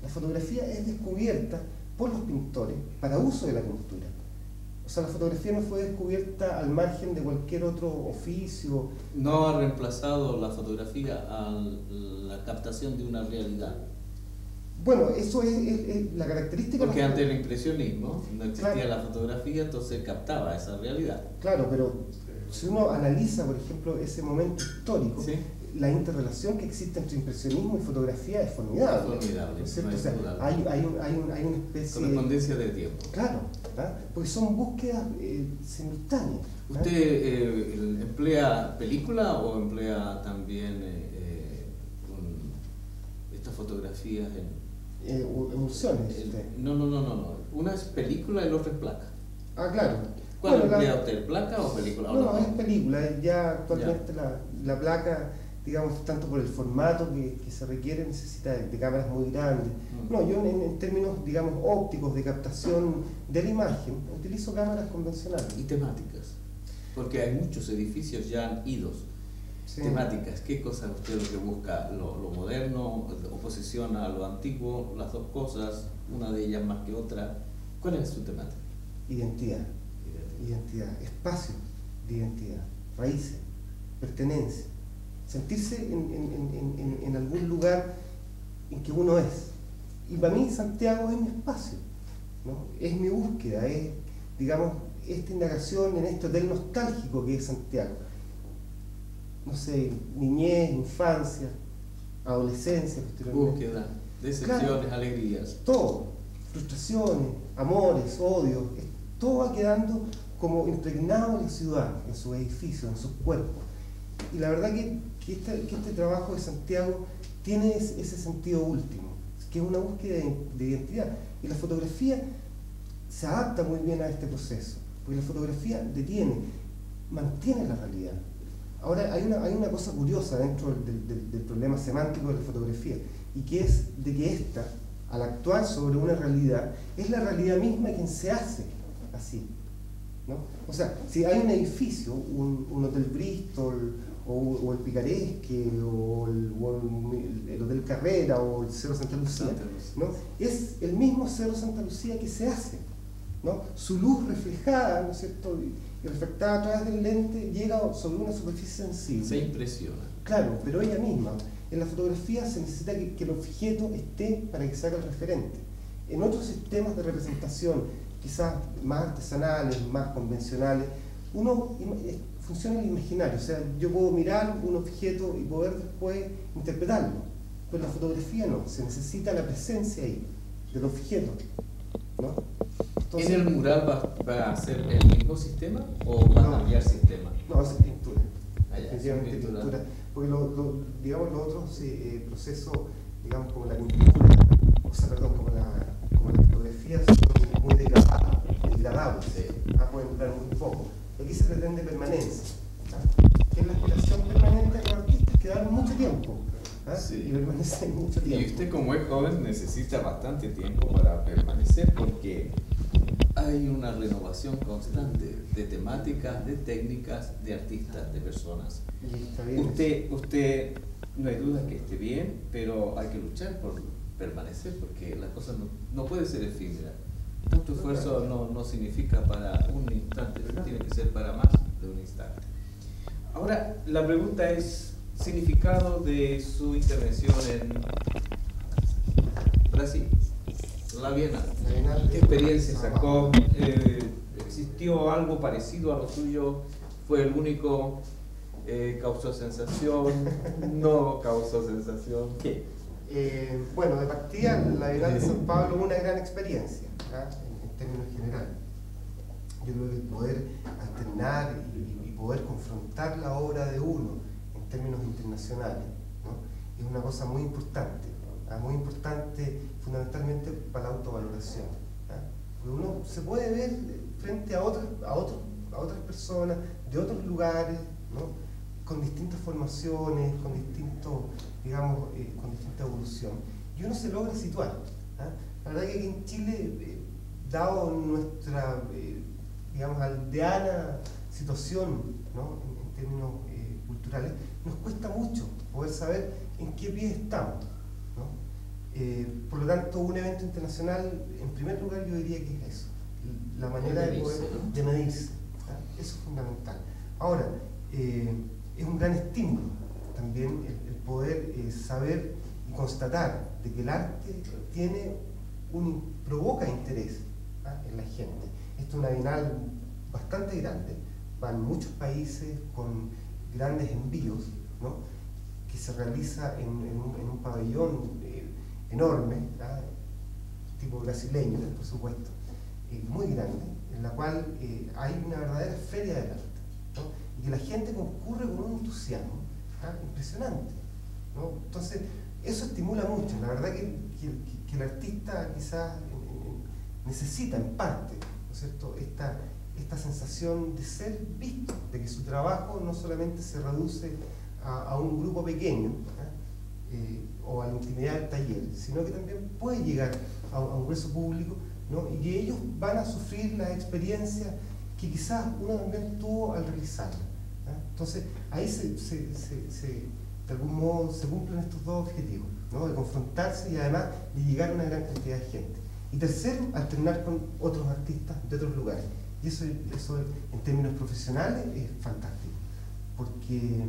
La fotografía es descubierta por los pintores para uso de la pintura. O sea, la fotografía no fue descubierta al margen de cualquier otro oficio. No ha reemplazado la fotografía a la captación de una realidad. Bueno, eso es la característica... Porque antes del impresionismo no existía claro, la fotografía, entonces captaba esa realidad. Claro, pero si uno analiza, por ejemplo, ese momento histórico, ¿sí? La interrelación que existe entre impresionismo y fotografía es formidable. Es formidable, ¿no es cierto? no O sea, hay una especie... Correspondencia de tiempo. Claro, ¿verdad? Porque son búsquedas simultáneas. ¿verdad? ¿Usted emplea película o emplea también estas fotografías en... emulsiones. No. Una es película y la otra es placa. Ah, claro. ¿Cuál emplea usted, placa o película? No, es película. Ya actualmente la placa, digamos, tanto por el formato que se requiere, necesita de cámaras muy grandes. No, yo en términos, digamos, ópticos de captación de la imagen, utilizo cámaras convencionales. Y temáticas, porque hay muchos edificios ya idos. Sí. Temáticas, ¿qué cosa usted lo que busca? ¿Lo moderno, oposición a lo antiguo, las dos cosas, una de ellas más que otra? ¿Cuál es su temática? Identidad, espacio de identidad, raíces, pertenencia, sentirse en algún lugar en que uno es. Y para mí Santiago es mi espacio, ¿no? Es mi búsqueda, es, digamos, esta indagación en este hotel nostálgico que es Santiago. No sé, niñez, infancia, adolescencia, posteriormente. Búsqueda, decepciones, claro, alegrías. Todo, frustraciones, amores, odios, todo va quedando como impregnado en la ciudad, en sus edificios, en sus cuerpos. Y la verdad que este trabajo de Santiago tiene ese sentido último, que es una búsqueda de identidad. Y la fotografía se adapta muy bien a este proceso, porque la fotografía mantiene la realidad. Ahora, hay una cosa curiosa dentro del problema semántico de la fotografía, y que es de que esta, al actuar sobre una realidad, es la realidad misma quien se hace así, ¿no? O sea, si hay un edificio, un Hotel Bristol, o el Picaresque, o el Hotel Carrera, o el Cerro Santa Lucía, ¿no? Es el mismo Cerro Santa Lucía que se hace, ¿no? Su luz reflejada, ¿no es cierto?, y reflectada a través del lente llega sobre una superficie sensible. Se impresiona. Claro, pero ella misma. En la fotografía se necesita que el objeto esté para que se haga el referente. En otros sistemas de representación, quizás más artesanales, más convencionales, funciona el imaginario. O sea, yo puedo mirar un objeto y poder después interpretarlo. Pero en la fotografía no, se necesita la presencia ahí, del objeto, ¿no? Entonces, ¿en el mural va a ser el mismo sistema o va a cambiar sistema? No, es pintura. Definitivamente pintura. Porque digamos los otros procesos, digamos como la pintura, como la fotografía, son muy degradables, pueden durar muy poco. Aquí se pretende permanencia, que es la aspiración permanente de los artistas, que dan mucho tiempo. Sí. Y permanecen mucho tiempo. Y usted, como es joven, necesita bastante tiempo para permanecer, porque hay una renovación constante de temáticas, de técnicas, de artistas, de personas. Y está bien. Usted no hay duda que esté bien, pero hay que luchar por permanecer, porque la cosa no puede ser efímera. Tanto esfuerzo no significa para un instante, tiene que ser para más de un instante. Ahora, la pregunta es: significado de su intervención en Brasil, la Bienal. ¿Qué experiencia sacó? ¿Existió algo parecido a lo suyo? ¿Fue el único? ¿Causó sensación? ¿No causó sensación? ¿Qué? Bueno, de partida, la Bienal de San Pablo es una gran experiencia, en términos generales. Yo creo que poder alternar y poder confrontar la obra de uno en términos internacionales, ¿no?, es una cosa muy importante fundamentalmente para la autovaloración. Porque uno se puede ver frente a otras personas de otros lugares, ¿no?, con distintas formaciones, con distintos, digamos, con distinta evolución, y uno se logra situar. La verdad que aquí en Chile, dado nuestra, digamos, aldeana situación, ¿no?, en términos culturales, nos cuesta mucho poder saber en qué pie estamos, ¿no? Por lo tanto, un evento internacional, en primer lugar, yo diría que es eso, la manera de poder de medirse. Eso es fundamental. Ahora, es un gran estímulo también el poder saber y constatar de que el arte provoca interés en la gente. Esto es una bienal bastante grande, van muchos países con grandes envíos, ¿no?, que se realiza en un pabellón enorme, tipo brasileño, por supuesto, muy grande, en la cual hay una verdadera feria del arte, ¿no?, y que la gente concurre con un entusiasmo impresionante, ¿no? Entonces, eso estimula mucho. La verdad que el artista quizás necesita en parte, ¿no es cierto?, esta sensación de ser visto, de que su trabajo no solamente se reduce a un grupo pequeño o a la intimidad del taller, sino que también puede llegar a un grueso público, ¿no?, y que ellos van a sufrir la experiencia que quizás uno también tuvo al realizarla. Entonces, ahí de algún modo se cumplen estos dos objetivos, ¿no?, de confrontarse y además de llegar a una gran cantidad de gente. Y tercero, alternar con otros artistas de otros lugares. Y eso en términos profesionales es fantástico, porque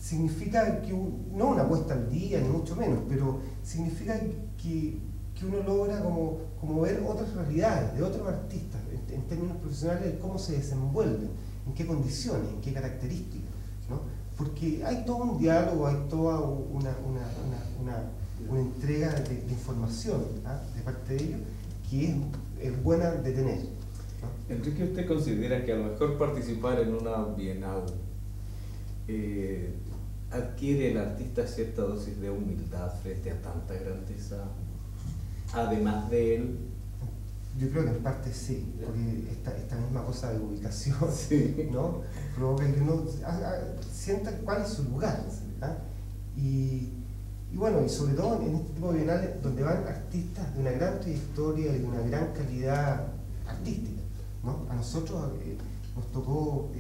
significa que, no una puesta al día, ni mucho menos, pero significa que uno logra como ver otras realidades de otros artistas en términos profesionales, de cómo se desenvuelven, en qué condiciones, en qué características, ¿no? Porque hay todo un diálogo, hay toda una entrega de información de parte de ellos que es buena de tener, ¿no? Enrique, ¿usted considera que a lo mejor participar en una bienal adquiere el artista cierta dosis de humildad frente a tanta grandeza, además de él? Yo creo que en parte sí, porque esta misma cosa de ubicación, sí, ¿no?, provoca que uno sienta cuál es su lugar. Y bueno, y sobre todo en este tipo de bienales donde van artistas de una gran trayectoria y de una gran calidad artística, ¿no? A nosotros nos tocó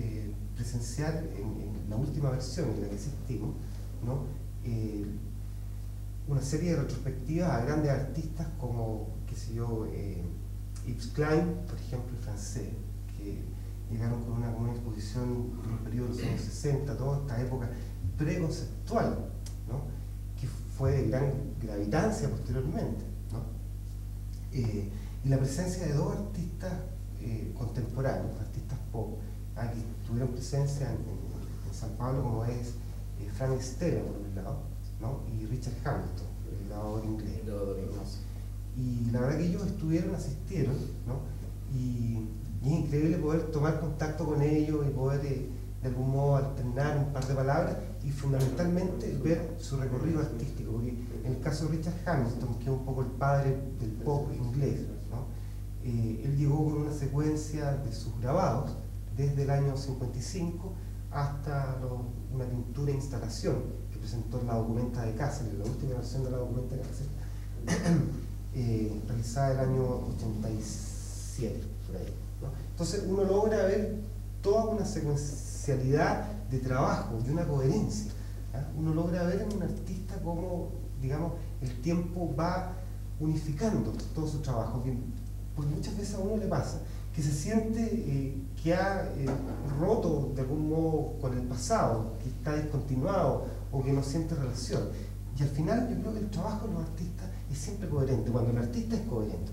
presenciar en la última versión en la que asistimos, ¿no?, una serie de retrospectivas a grandes artistas como, qué sé yo, Yves Klein, por ejemplo, el francés, que llegaron con una exposición en el periodo de los años 60, toda esta época preconceptual, ¿no?, que fue de gran gravitancia posteriormente, ¿no? Y la presencia de dos artistas contemporáneos, artistas pop, que tuvieron presencia en San Pablo, como es Frank Stella, por un lado, ¿no?, y Richard Hamilton, el lado inglés, ¿no? Y la verdad que ellos asistieron, ¿no?, y es increíble poder tomar contacto con ellos y poder de algún modo alternar un par de palabras y fundamentalmente ver su recorrido artístico, porque en el caso de Richard Hamilton, que es un poco el padre del pop inglés, ¿no?, él llegó con una secuencia de sus grabados desde el año 55 hasta una pintura e instalación que presentó en la Documenta de Cáceres, la última versión de la Documenta de Cáceres, realizada el año 87, por ahí, ¿no? Entonces uno logra ver toda una secuencialidad de trabajo y una coherencia, uno logra ver en un artista cómo, digamos, el tiempo va unificando todo su trabajo, porque muchas veces a uno le pasa que se siente que ha roto de algún modo con el pasado, que está descontinuado o que no siente relación. Y al final yo creo que el trabajo de los artistas es siempre coherente, cuando el artista es coherente,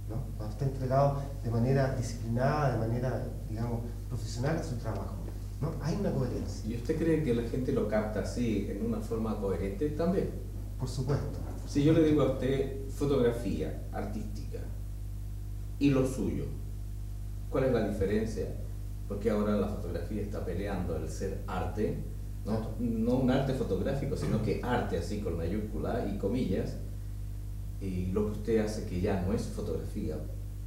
¿no?, cuando está entregado de manera disciplinada, de manera, digamos, profesional a su trabajo, ¿no?, hay una coherencia. ¿Y usted cree que la gente lo capta así, en una forma coherente también? Por supuesto. Si yo le digo a usted fotografía artística y lo suyo, ¿cuál es la diferencia? Porque ahora la fotografía está peleando el ser arte, no un arte fotográfico, sino que arte así con mayúscula y comillas, y lo que usted hace que ya no es fotografía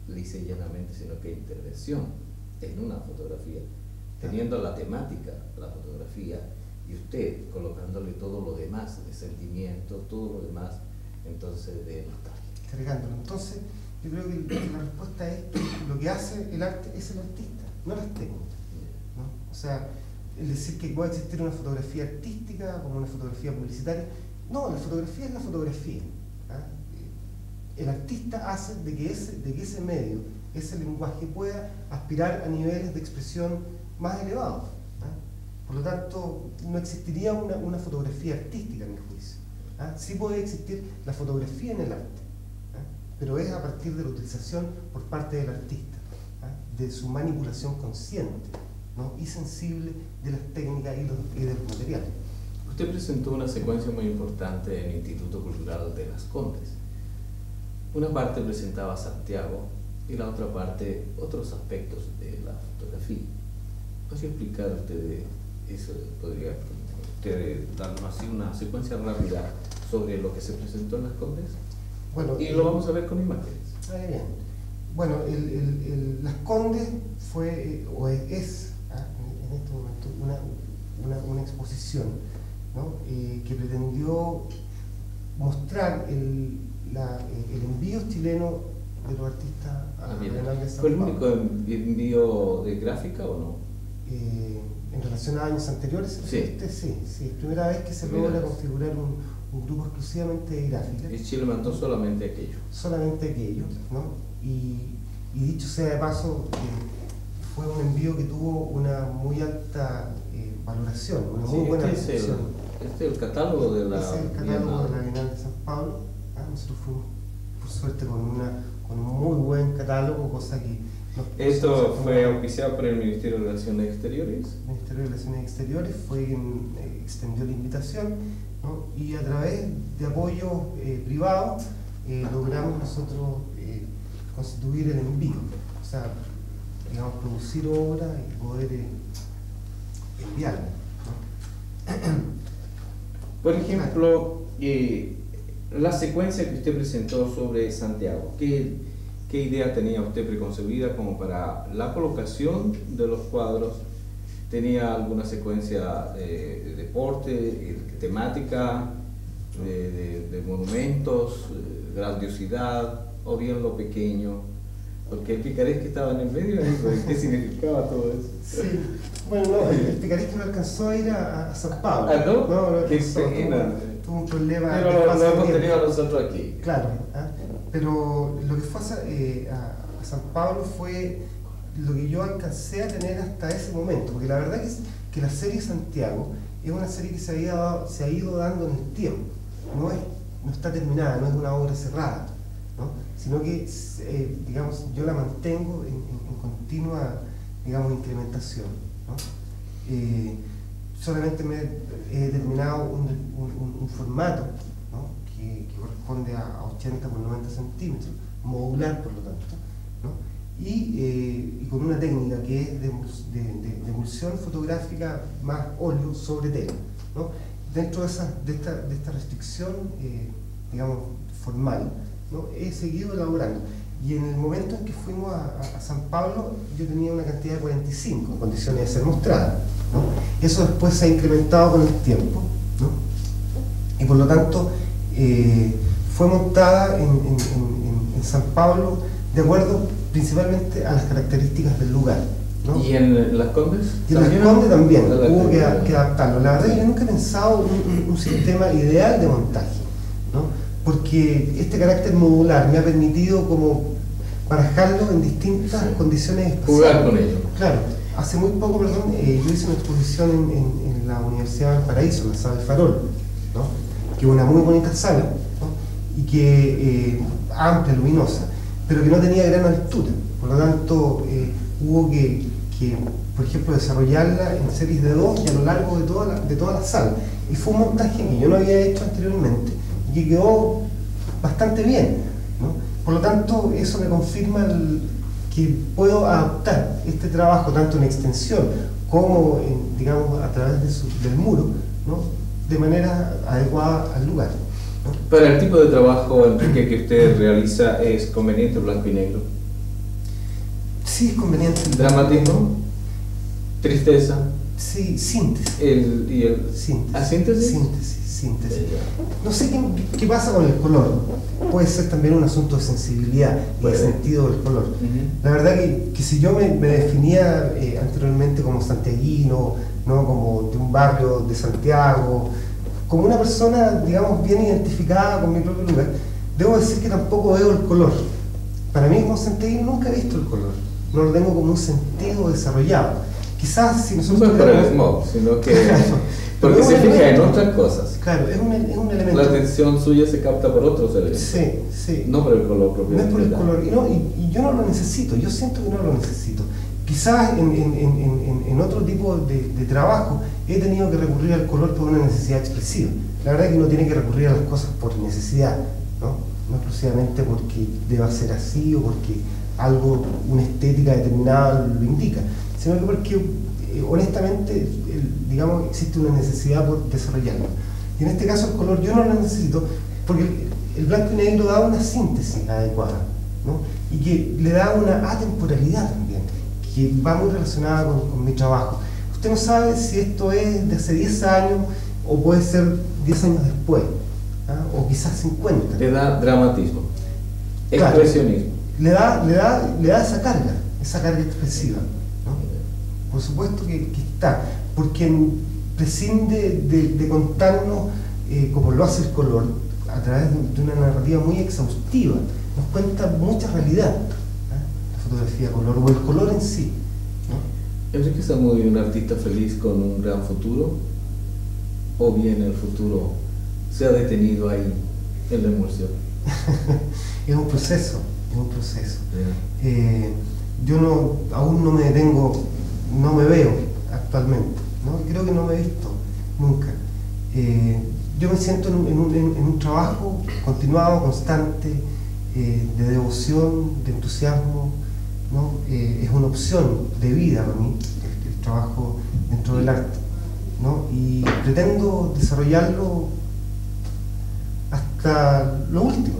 lisa y llanamente, sino que intervención en una fotografía. teniendo la temática, la fotografía, y usted colocándole todo lo demás, de sentimiento, todo lo demás, entonces de nostalgia. Cargándolo. Entonces, yo creo que la respuesta es que lo que hace el arte es el artista, no las técnicas, ¿no? O sea, el decir que puede existir una fotografía artística como una fotografía publicitaria, no, la fotografía es la fotografía. ¿Ah? El artista hace de que ese medio, ese lenguaje pueda aspirar a niveles de expresión más elevados. ¿Ah? Por lo tanto, no existiría una fotografía artística, en mi juicio. ¿Ah? Sí puede existir la fotografía en el arte, ¿ah? Pero es a partir de la utilización por parte del artista, ¿ah? De su manipulación consciente, ¿no? Y sensible de las técnicas y de los materiales. Usted presentó una secuencia muy importante en el Instituto Cultural de Las Condes. Una parte presentaba a Santiago y la otra parte otros aspectos de la fotografía. ¿Podría explicar usted eso? ¿Podría usted darnos así una secuencia rápida sobre lo que se presentó en Las Condes? Bueno, y lo vamos a ver con imágenes. Bien. Bueno, Las Condes fue o es en este momento una exposición, ¿no? Que pretendió mostrar el envío chileno de los artistas a la Bienal de San ¿Fue el Pablo. único envío de gráfica o no? En relación a años anteriores, Sí. Sí, es primera vez que se logra configurar un grupo exclusivamente de gráfica. Y Chile mandó solamente aquello. Solamente aquello, ¿no? Y dicho sea de paso, fue un envío que tuvo una muy alta valoración, una muy buena recepción. Este es el catálogo de la Este es el catálogo de la Bienal de San Pablo. Nosotros fuimos, por suerte, con un muy buen catálogo, cosa que... Esto fue auspiciado por el Ministerio de Relaciones Exteriores. El Ministerio de Relaciones Exteriores extendió la invitación, ¿no? Y a través de apoyo privado logramos nosotros constituir el envío, o sea, digamos, producir obra y poder enviarla, ¿no? Por ejemplo, la secuencia que usted presentó sobre Santiago, ¿qué idea tenía usted preconcebida como para la colocación de los cuadros? ¿Tenía alguna secuencia de deporte, temática, de monumentos, grandiosidad, o bien lo pequeño? Porque el picaresque estaba en el medio, ¿qué significaba todo eso? Sí, bueno, no, el picaresque no alcanzó a ir a San Pablo. ¿Ah, no? No, Qué pena. Tuvo un problema. Pero lo hemos tenido nosotros aquí. Claro, ¿ah? Pero lo que fue a San Pablo fue lo que yo alcancé a tener hasta ese momento, porque la verdad es que la serie Santiago es una serie que se ha ido dando en el tiempo, no está terminada, no es una obra cerrada, ¿no? Sino que, digamos, yo la mantengo en continua, digamos, incrementación, ¿no? Solamente me he determinado un formato, ¿no? que corresponde a 80 por 90 centímetros, modular por lo tanto, ¿no? Y con una técnica que es de emulsión fotográfica más óleo sobre tela, ¿no? Dentro de esta restricción, digamos, formal, ¿no? He seguido elaborando. Y en el momento en que fuimos a San Pablo, yo tenía una cantidad de 45 en condiciones de ser mostrada, ¿no? Eso después se ha incrementado con el tiempo, ¿no? Y por lo tanto fue montada en San Pablo de acuerdo principalmente a las características del lugar, ¿no? ¿Y en Las Condes? Y en Las Condes también hubo que adaptarlo. La verdad es que yo nunca he pensado un sistema ideal de montaje, ¿no? Porque este carácter modular me ha permitido como barajarlo en distintas condiciones espaciales. Jugar con ello. Claro. Hace muy poco, yo hice una exposición en la Universidad de Valparaíso, en la Sala del Farol, ¿no? Que es una muy bonita sala, ¿no? Y que amplia, luminosa, pero que no tenía gran altura. Por lo tanto, hubo que, por ejemplo, desarrollarla en series de 2 y a lo largo de toda la sala. Y fue un montaje que yo no había hecho anteriormente y que quedó bastante bien, ¿no? Por lo tanto, eso me confirma que puedo adaptar este trabajo tanto en extensión como digamos, a través del muro, ¿no? De manera adecuada al lugar, ¿no? Para el tipo de trabajo, Enrique, que usted realiza, ¿es conveniente blanco y negro? Sí, es conveniente. ¿Dramatismo? Tristeza. Sí, síntesis. Síntesis. Síntesis. No sé qué pasa con el color. Puede ser también un asunto de sensibilidad y de sentido del color. La verdad que si yo me definía anteriormente como santiaguino, ¿no? Como de un barrio de Santiago, como una persona, digamos, bien identificada con mi propio lugar, debo decir que tampoco veo el color. Para mí como santiaguino nunca he visto el color. No lo tengo como un sentido desarrollado. Quizás si nosotros... No es para el smog, sino que... porque se fija en otras cosas. Claro, es un elemento. La atención suya se capta por otros elementos. Sí. No por el color propio. No es por el color. Y yo no lo necesito, yo siento que no lo necesito. Quizás en otro tipo de trabajo he tenido que recurrir al color por una necesidad expresiva. La verdad es que uno tiene que recurrir a las cosas por necesidad, no exclusivamente porque deba ser así o porque algo, una estética determinada lo indica, sino que porque honestamente, digamos, existe una necesidad por desarrollarlo. Y en este caso el color yo no lo necesito porque el blanco y negro da una síntesis adecuada, ¿no? Y que le da una atemporalidad también, que va muy relacionada con mi trabajo. Usted no sabe si esto es de hace 10 años o puede ser 10 años después, o quizás 50. Le da dramatismo, claro, expresionismo. Le da esa carga expresiva, ¿no? Por supuesto que está, porque prescinde de contarnos, como lo hace el color, a través de una narrativa muy exhaustiva. Nos cuenta mucha realidad, la fotografía color, o el color en sí, ¿no? ¿Enrique Zamudio es un artista feliz con un gran futuro? ¿O bien el futuro se ha detenido ahí, en la emulsión? Es un proceso. Yo aún no me detengo, no me veo actualmente, ¿no? Creo que no me he visto nunca. Yo me siento en un trabajo continuado, constante, de devoción, de entusiasmo, ¿no? Es una opción de vida para mí, el trabajo dentro del arte, ¿no? Y pretendo desarrollarlo hasta lo último.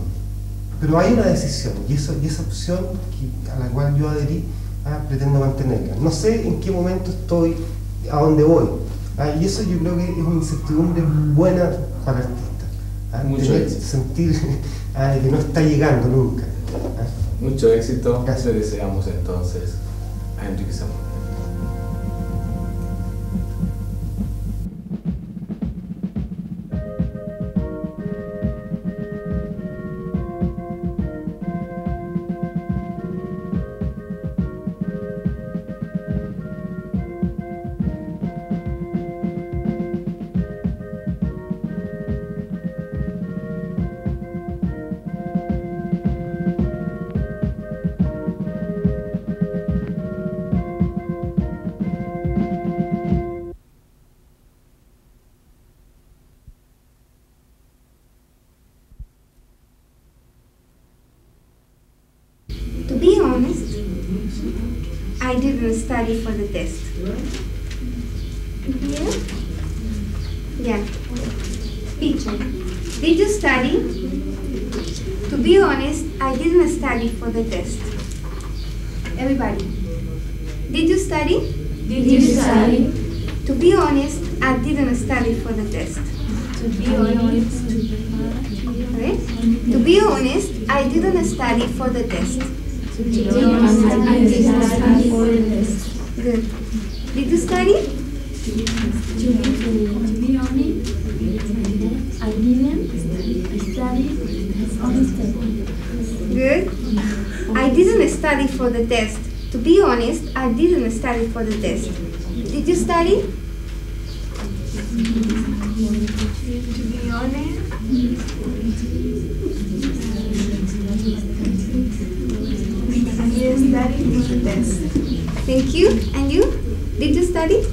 Pero hay una decisión y esa opción a la cual yo adherí, pretendo mantenerla. No sé en qué momento estoy, a dónde voy. Y eso yo creo que es una incertidumbre buena para el artista. Mucho éxito. Sentir que no está llegando nunca. Mucho éxito. Gracias. Le deseamos entonces a Enrique Zamudio. To be honest, I didn't study for the test. Yeah. Picture. Did you study? To be honest, I didn't study for the test. Everybody. Did you study? Did you study? To be honest, I didn't study for the test. To be honest. Okay? To be honest, I didn't study for the test. To be honest, I didn't study for the test. Good. Did you study? To be honest, I didn't study honestly. Good. I didn't study for the test. To be honest, I didn't study for the test. Did you study? To be honest, I didn't study for the test. Thank you. And you? Did you study?